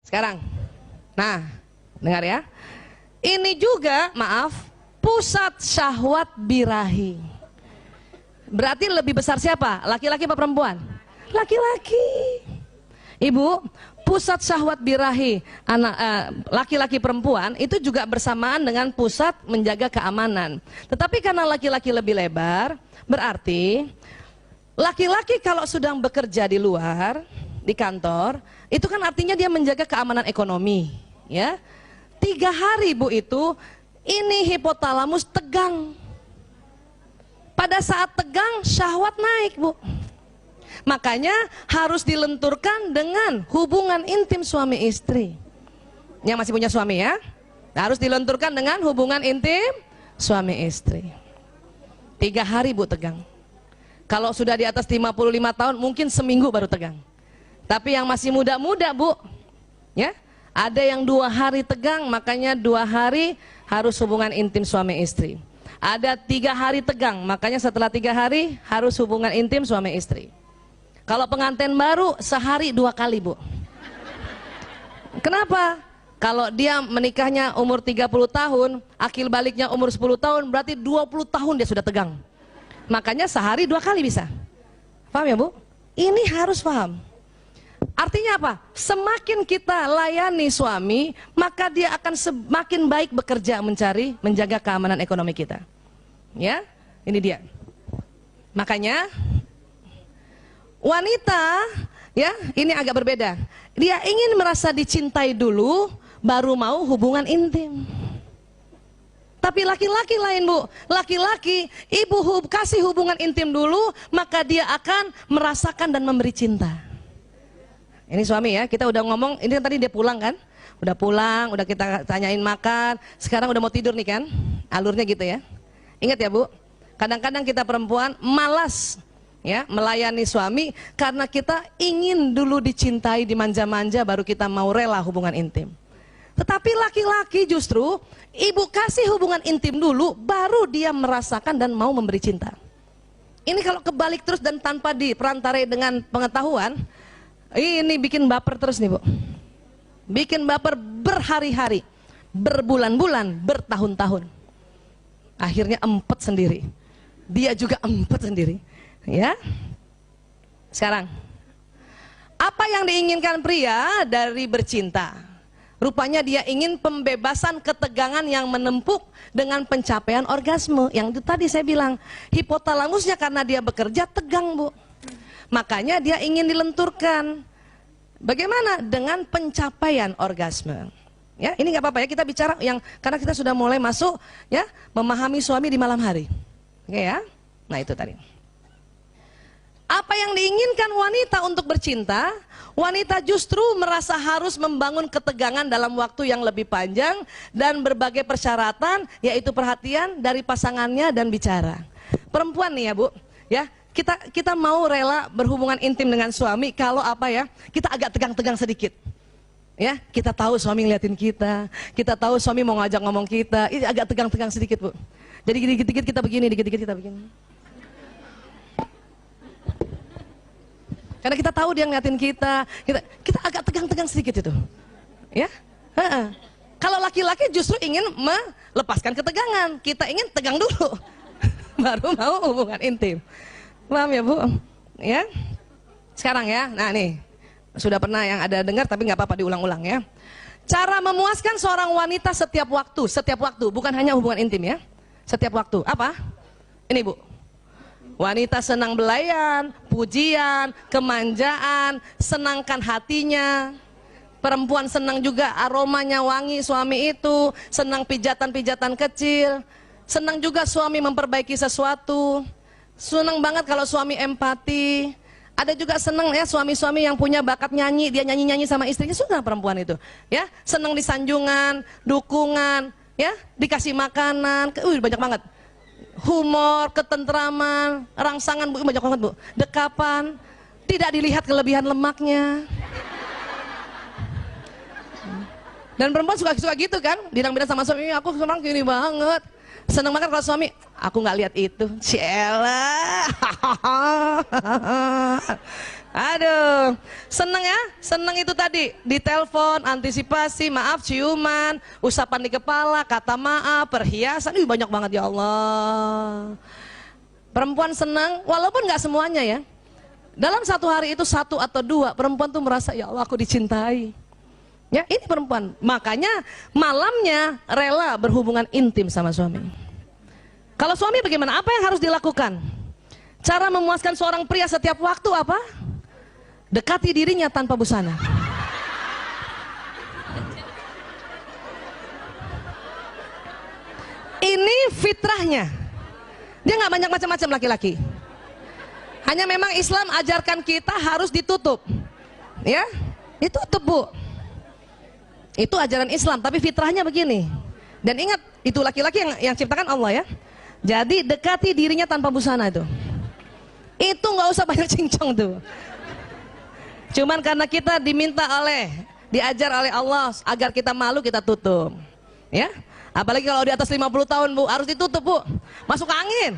Sekarang, nah, dengar ya. Ini juga, maaf, pusat syahwat birahi. Berarti lebih besar siapa? Laki-laki apa perempuan? Laki-laki. Ibu, pusat syahwat birahi anak laki-laki perempuan itu juga bersamaan dengan pusat menjaga keamanan. Tetapi karena laki-laki lebih lebar, berarti laki-laki kalau sedang bekerja di luar, di kantor, itu kan artinya dia menjaga keamanan ekonomi, ya. 3 hari Bu itu, ini hipotalamus tegang. Pada saat tegang, syahwat naik Bu. Makanya harus dilenturkan dengan hubungan intim suami istri. Yang masih punya suami ya, harus dilenturkan dengan hubungan intim suami istri. 3 hari Bu tegang. Kalau sudah di atas 55 tahun mungkin seminggu baru tegang. Tapi yang masih muda-muda Bu, ya, ada yang 2 hari tegang, makanya 2 hari harus hubungan intim suami istri. Ada 3 hari tegang, makanya setelah 3 hari harus hubungan intim suami istri. Kalau pengantin baru sehari 2 kali Bu. Kenapa? Kalau dia menikahnya umur 30 tahun, akil baliknya umur 10 tahun, berarti 20 tahun dia sudah tegang. Makanya sehari 2 kali bisa. Paham ya Bu? Ini harus paham. Artinya apa? Semakin kita layani suami, maka dia akan semakin baik bekerja menjaga keamanan ekonomi kita. Ya, ini dia. Makanya wanita, ya, ini agak berbeda. Dia ingin merasa dicintai dulu, baru mau hubungan intim. Tapi laki-laki lain Bu, laki-laki ibu kasih hubungan intim dulu, maka dia akan merasakan dan memberi cinta. Ini suami ya, kita udah ngomong, ini kan tadi dia pulang kan, udah pulang, udah kita tanyain makan, sekarang udah mau tidur nih kan, alurnya gitu ya. Ingat ya Bu, kadang-kadang kita perempuan malas ya melayani suami karena kita ingin dulu dicintai, dimanja-manja, baru kita mau rela hubungan intim. Tetapi laki-laki justru ibu kasih hubungan intim dulu, baru dia merasakan dan mau memberi cinta. Ini kalau kebalik terus dan tanpa diperantarai dengan pengetahuan, ini bikin baper terus nih Bu. Bikin baper berhari-hari, berbulan-bulan, bertahun-tahun. Akhirnya empet sendiri. Dia juga empet sendiri. Ya. Sekarang, apa yang diinginkan pria dari bercinta? Rupanya dia ingin pembebasan ketegangan yang menempuk dengan pencapaian orgasme. Yang itu tadi saya bilang, hipotalamusnya karena dia bekerja tegang Bu. Makanya dia ingin dilenturkan. Bagaimana? Dengan pencapaian orgasme. Ya, ini nggak apa-apa ya, kita bicara yang karena kita sudah mulai masuk ya memahami suami di malam hari. Oke ya. Nah, itu tadi. Apa yang diinginkan wanita untuk bercinta? Wanita justru merasa harus membangun ketegangan dalam waktu yang lebih panjang dan berbagai persyaratan, yaitu perhatian dari pasangannya dan bicara. Perempuan nih ya Bu, ya. Kita mau rela berhubungan intim dengan suami kalau apa ya, kita agak tegang-tegang sedikit. Ya, kita tahu suami ngeliatin kita tahu suami mau ngajak ngomong kita, ini agak tegang-tegang sedikit Bu. Jadi dikit-dikit kita begini, dikit-dikit kita begini. Karena kita tahu dia ngeliatin kita agak tegang-tegang sedikit itu. Ya, kalau laki-laki justru ingin melepaskan ketegangan, kita ingin tegang dulu, baru mau hubungan intim. Paham ya Bu? Ya. Sekarang ya, nah nih sudah pernah yang ada dengar tapi nggak apa-apa diulang-ulang ya. Cara memuaskan seorang wanita setiap waktu, bukan hanya hubungan intim ya. Setiap waktu, apa? Ini Bu. Wanita senang belayan, pujian, kemanjaan, senangkan hatinya. Perempuan senang juga aromanya wangi suami itu, senang pijatan-pijatan kecil, senang juga suami memperbaiki sesuatu. Senang banget kalau suami empati. Ada juga senang ya suami-suami yang punya bakat nyanyi, dia nyanyi-nyanyi sama istrinya, suka perempuan itu. Ya, senang disanjungan, dukungan, ya, dikasih makanan, banyak banget. Humor, ketentraman, rangsangan Bu, banyak banget Bu. Dekapan, tidak dilihat kelebihan lemaknya. Dan perempuan suka gitu kan, bilang-bilang sama suami, aku senang gini banget. Seneng banget kalau suami, aku nggak lihat itu, Ciela. Aduh, seneng ya? Seneng itu tadi, ditelepon, antisipasi, maaf, ciuman, usapan di kepala, kata maaf, perhiasan, banyak banget ya Allah. Perempuan senang, walaupun nggak semuanya ya. Dalam satu hari itu 1 atau 2, perempuan tuh merasa, ya Allah aku dicintai. Ya, ini perempuan, makanya malamnya rela berhubungan intim sama suami. Kalau suami bagaimana? Apa yang harus dilakukan? Cara memuaskan seorang pria setiap waktu apa? Dekati dirinya tanpa busana. Ini fitrahnya. Dia nggak banyak macam-macam laki-laki. Hanya memang Islam ajarkan kita harus ditutup. Ya, ditutup Bu. Itu ajaran Islam, tapi fitrahnya begini. Dan ingat, itu laki-laki yang ciptakan Allah ya. Jadi dekati dirinya tanpa busana itu. Itu nggak usah banyak cincong tuh. Cuman karena kita diajar oleh Allah agar kita malu, kita tutup. Ya. Apalagi kalau di atas 50 tahun Bu, harus ditutup Bu. Masuk angin.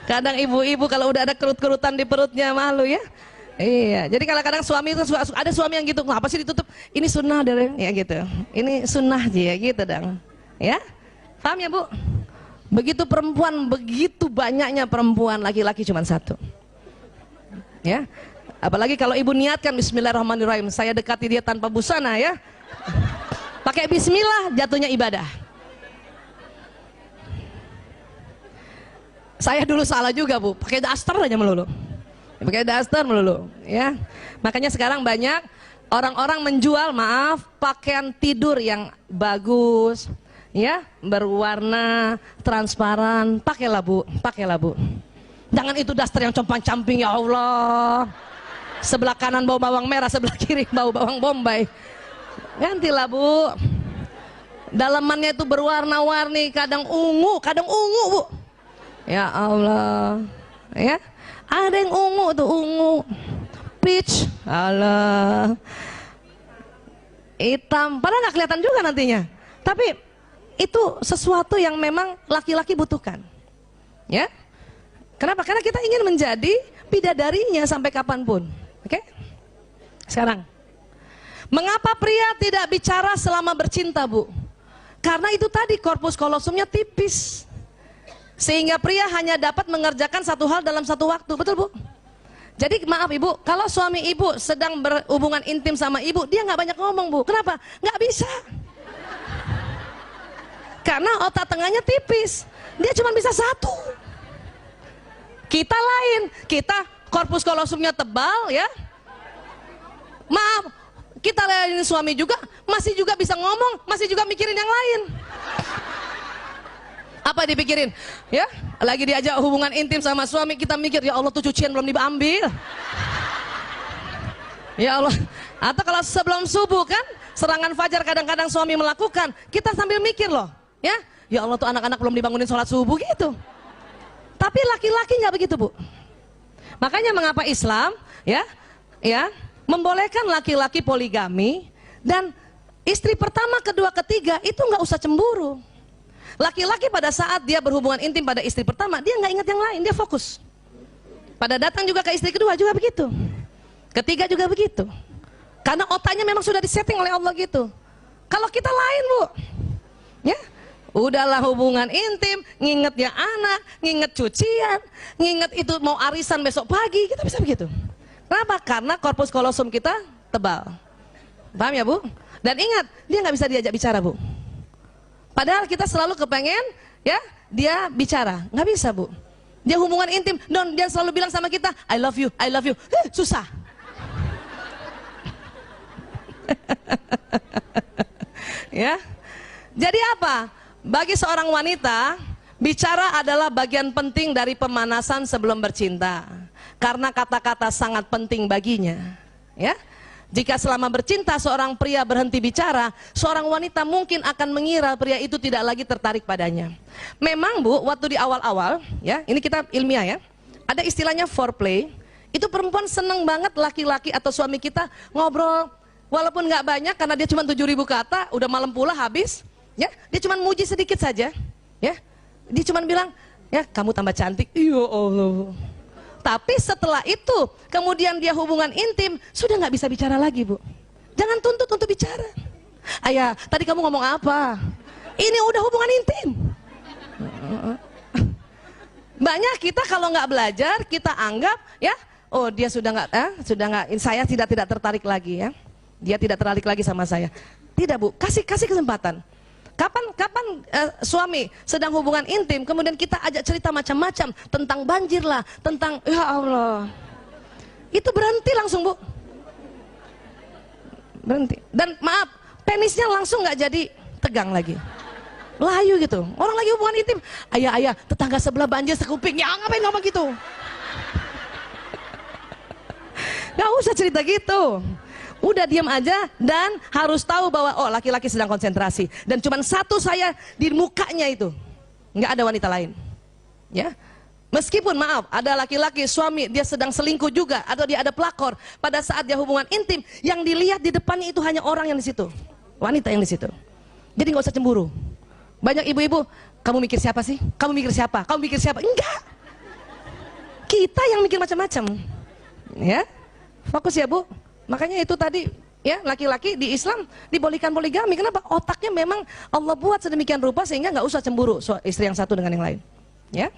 Kadang ibu-ibu kalau udah ada kerut-kerutan di perutnya malu ya. Iya, jadi kadang-kadang suami itu ada suami yang gitu, apa sih ditutup? Ini sunnah deh, ya gitu. Ini sunnah aja ya gitu dong. Ya. Paham ya Bu? Begitu perempuan, begitu banyaknya perempuan, laki-laki cuma 1. Ya. Apalagi kalau ibu niatkan bismillahirrahmanirrahim, saya dekati dia tanpa busana ya. Pakai bismillah, jatuhnya ibadah. Saya dulu salah juga Bu, pakai daster aja melulu. Pakai daster melulu, ya. Makanya sekarang banyak orang-orang menjual, maaf, pakaian tidur yang bagus. Ya, berwarna transparan, pakailah Bu, pakailah Bu. Jangan itu daster yang compang-camping ya Allah. Sebelah kanan bau bawang merah, sebelah kiri bau bawang bombay. Gantilah Bu. Dalamannya itu berwarna-warni, kadang ungu Bu. Ya Allah. Ya. Ada yang ungu tuh, ungu. Peach, Allah. Hitam, padahal nggak kelihatan juga nantinya. Tapi itu sesuatu yang memang laki-laki butuhkan. Ya. Kenapa? Karena kita ingin menjadi bidadarinya sampai kapanpun. Oke? Sekarang, mengapa pria tidak bicara selama bercinta, Bu? Karena itu tadi, korpus kolosumnya tipis. Sehingga pria hanya dapat mengerjakan satu hal dalam satu waktu. Betul Bu? Jadi maaf Ibu, kalau suami Ibu sedang berhubungan intim sama Ibu, dia nggak banyak ngomong Bu. Kenapa? Nggak bisa. Karena otak tengahnya tipis, dia cuma bisa 1. Kita lain, kita korpus kolosumnya tebal ya. Maaf, kita layani suami juga, masih juga bisa ngomong, masih juga mikirin yang lain. Apa dipikirin? Ya, lagi diajak hubungan intim sama suami, kita mikir, ya Allah tuh cucian belum diambil. Ya Allah. Atau kalau sebelum subuh kan, serangan fajar kadang-kadang suami melakukan, kita sambil mikir loh. Ya Allah tuh anak-anak belum dibangunin sholat subuh gitu. Tapi laki-laki nggak begitu Bu. Makanya mengapa Islam ya membolehkan laki-laki poligami, dan istri pertama, kedua, ketiga itu nggak usah cemburu. Laki-laki pada saat dia berhubungan intim pada istri pertama, dia nggak ingat yang lain, dia fokus. Pada datang juga ke istri kedua juga begitu, ketiga juga begitu. Karena otaknya memang sudah disetting oleh Allah gitu. Kalau kita lain Bu, ya. Udahlah hubungan intim, nginget ya anak, nginget cucian, nginget itu mau arisan besok pagi, kita bisa begitu. Kenapa? Karena korpus kolosum kita tebal. Paham ya Bu? Dan ingat, dia nggak bisa diajak bicara Bu. Padahal kita selalu kepengen ya dia bicara, nggak bisa Bu. Dia hubungan intim, dia selalu bilang sama kita, I love you, I love you. Susah. Ya. Jadi apa? Bagi seorang wanita, bicara adalah bagian penting dari pemanasan sebelum bercinta. Karena kata-kata sangat penting baginya. Ya. Jika selama bercinta seorang pria berhenti bicara, seorang wanita mungkin akan mengira pria itu tidak lagi tertarik padanya. Memang Bu, waktu di awal-awal, ya, ini kita ilmiah ya, ada istilahnya foreplay. Itu perempuan seneng banget laki-laki atau suami kita ngobrol, walaupun nggak banyak karena dia cuma 7.000 kata, udah malam pula habis. Ya, dia cuma muji sedikit saja, ya. Dia cuma bilang, Ya, kamu tambah cantik. Ya Allah. Tapi setelah itu, kemudian dia hubungan intim, sudah nggak bisa bicara lagi, Bu. Jangan tuntut untuk bicara. Ayah, tadi kamu ngomong apa? Ini udah hubungan intim. Banyak kita kalau nggak belajar, kita anggap ya, oh dia sudah nggak, saya tidak tertarik lagi ya. Dia tidak tertarik lagi sama saya. Tidak, Bu, kasih kesempatan. Kapan suami sedang hubungan intim, kemudian kita ajak cerita macam-macam tentang banjir lah, tentang ya Allah, itu berhenti langsung, Bu, berhenti. Dan maaf, penisnya langsung nggak jadi tegang lagi, layu gitu. Orang lagi hubungan intim, ayah, tetangga sebelah banjir sekuping, ya ngapain ngomong gitu? Nggak usah cerita gitu. Udah diam aja dan harus tahu bahwa oh laki-laki sedang konsentrasi dan cuman satu saya di mukanya itu, nggak ada wanita lain. Ya, meskipun maaf ada laki-laki suami dia sedang selingkuh juga atau dia ada pelakor pada saat dia hubungan intim, yang dilihat di depannya itu hanya orang yang di situ, wanita yang di situ. Jadi nggak usah cemburu. Banyak ibu-ibu, kamu mikir siapa sih? Kamu mikir siapa? Kamu mikir siapa? Enggak. Kita yang mikir macam-macam. Ya, fokus ya, Bu. Makanya itu tadi ya, laki-laki di Islam dibolehkan poligami. Kenapa? Otaknya memang Allah buat sedemikian rupa sehingga nggak usah cemburu istri yang satu dengan yang lain. Ya.